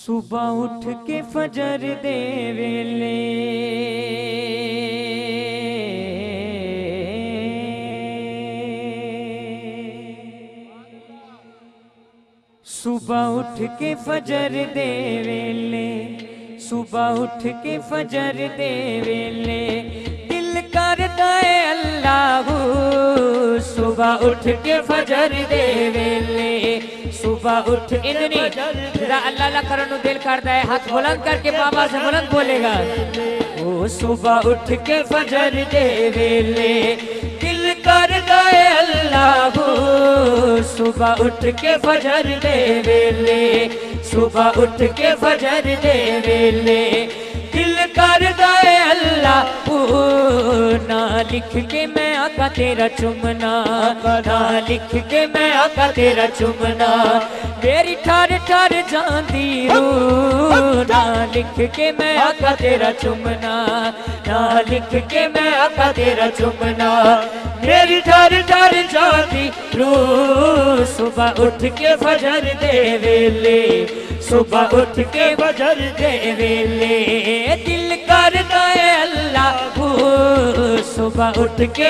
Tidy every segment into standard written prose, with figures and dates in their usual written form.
सुबह उठ के फजर दे वेले सुबह उठ के फजर दे वेले सुबह उठ के फजर दे वेले दिल करदा है अल्लाह सुबह उठ के फजर दे वेले सुबह उठ इतनी अल्लाह अल्लाह करने दिल करता है हाथ बुलंद करके बाबा से बुलंद बोलेगा ओ सुबह उठ के फजर दे वेले दिल करदा है अल्लाह सुबह उठ के फजर दे वेले सुबह उठ के फजर दे वेले दिल करदा है अल्लाह ना लिख के मैं आका तेरा चुमना ना लिख के मैं आका तेरा चुमना मेरी ठार ठार जांदी रू ना लिख के मैं आका तेरा चुमना ना लिख के मैं आका तेरा चुमना मेरी ठार ठार जांदी रू सुबह उठ के फजर दे वेले सुबह उठ के फजर दे वेले दिल करदा है अल्लाह सुबह उठ के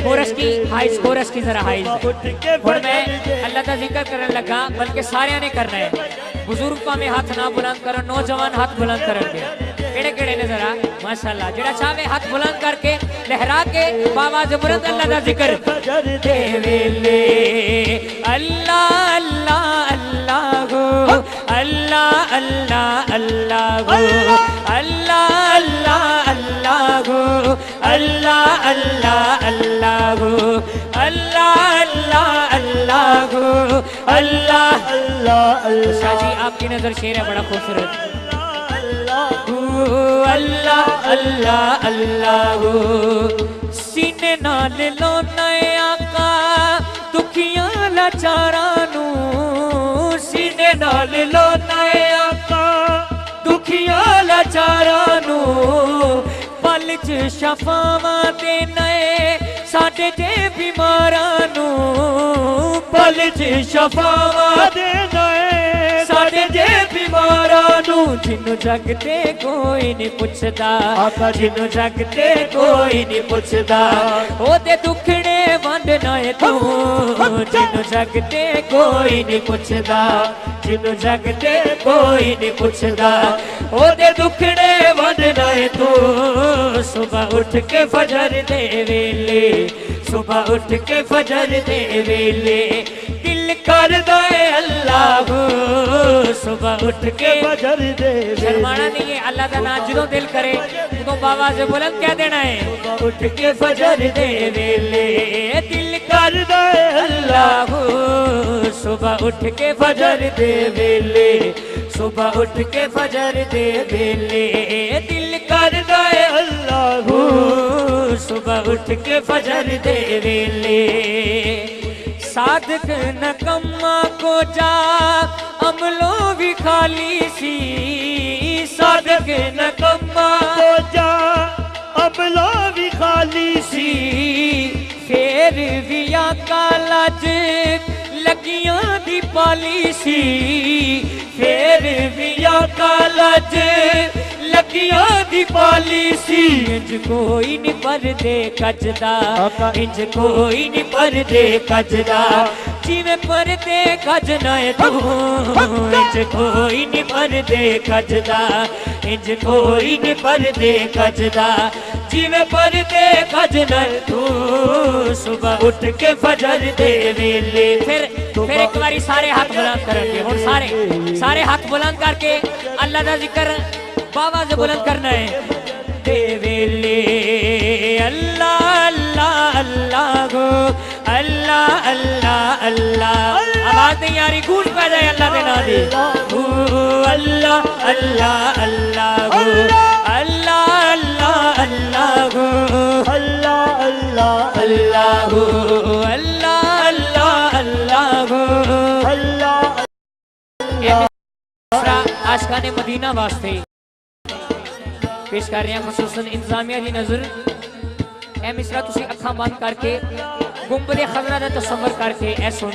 कोरस की हाइज कोरस की जरा हाइज और मैं अल्लाह का जिक्र करने लगा बल्कि सारे ने करना है बुजुर्ग का में हाथ ना बुलंद करो नौजवान हाथ बुलंद करेंगे केड़े केड़े ने जरा माशाल्लाह जेड़ा चाहे हाथ बुलंद करके लहरा के बाबा से बुलंद अल्लाह का जिक्र दे वेले अल्लाह अल्लाह अल्लाह गो अल्लाह अल्लाह अल्लाह गो अल्लाह अल्लाह अल्लाह गो अल्लाह अल्लाह अल्लाह गो अल्लाह अल्लाह अल्लाह गो अल्लाह अल्लाह शाह जी आपकी नजर शेर है बड़ा खूबसूरत अल्लाह अल्लाह अल्लाह सीने नाल लो नए आका दुखियां लाचारां नू सीने नाल लो नए आका दुखियां लाचारां नू पल च शफावां दे नए साडे जे बीमारां नू पल च शफावां दे नए साडे जे बीमारां नू जिन्नू जगते कोई नहीं पुछदा आका जिन्नू जगते कोई नहीं पुछदा ओदे दुखड़े वंडना है तू जिन्नू जगते कोई नहीं पुछदा जिन्नू जगते कोई नहीं पुछदा ओदे दुखड़े वंडना है तू सुबह उठ के फजर दे वेले सुबह उठ के फजर दे वेले दिल करदा है अल्लाह सुबह उठ के फजर दे शर्माना नहीं है अल्लाह का नाम जो दिल करे तो बाबा से बुलंद कह देना है सुबह उठ के फजर दे वेले दिल करदा है अल्लाह सुबह उठ के फजर दे वेले सुबह उठ के फजर दे वेले दिल करदा है अल्लाह सुबह उठ के फजर दे वेले साधक नकम्मा को जा अमलों भी खाली सी साधक नकम्मा को जा अमलों भी खाली सी फिर भी कालज लगियां दी पॉलिसी फिर भी कालज लगियां दी पॉलिसी इंज कोई नहीं परदे कजदा इंज कोई नहीं परदे कजदा जिवें परदे कजना है तू इंज कोई नहीं परदे कजदा इंज कोई नहीं परदे कजदा जिवें परदे कजना है तू सुबह उठ के फजर दे वेले फिर एक बारी सारे हाथ बुलंद करेंगे और सारे हाथ बुलंद करके अल्लाह का जिक्र बाबा से बुलंद करना है दे वेले अल्लाह अल्लाह अल्लाह गो अल्लाह अल्लाह अल्लाह आवाज नहीं आ रही गूंज पै जाए अल्लाह के नाम दी अल्लाह अल्लाह अल्लाह गो अल्लाह अल्लाह अल्लाह गो अल्लाह अल्लाह अल्लाह गो अल्लाह अल्लाह अल्लाह गो अल्लाह आशिकाने मदीना वास्ते पेश कर रहे हैं खुसूसन इंतजामिया की नजर ए मिसरा तुसी अखां बंद करके गुंबद खजरा दा तसव्वुर करके ए सुन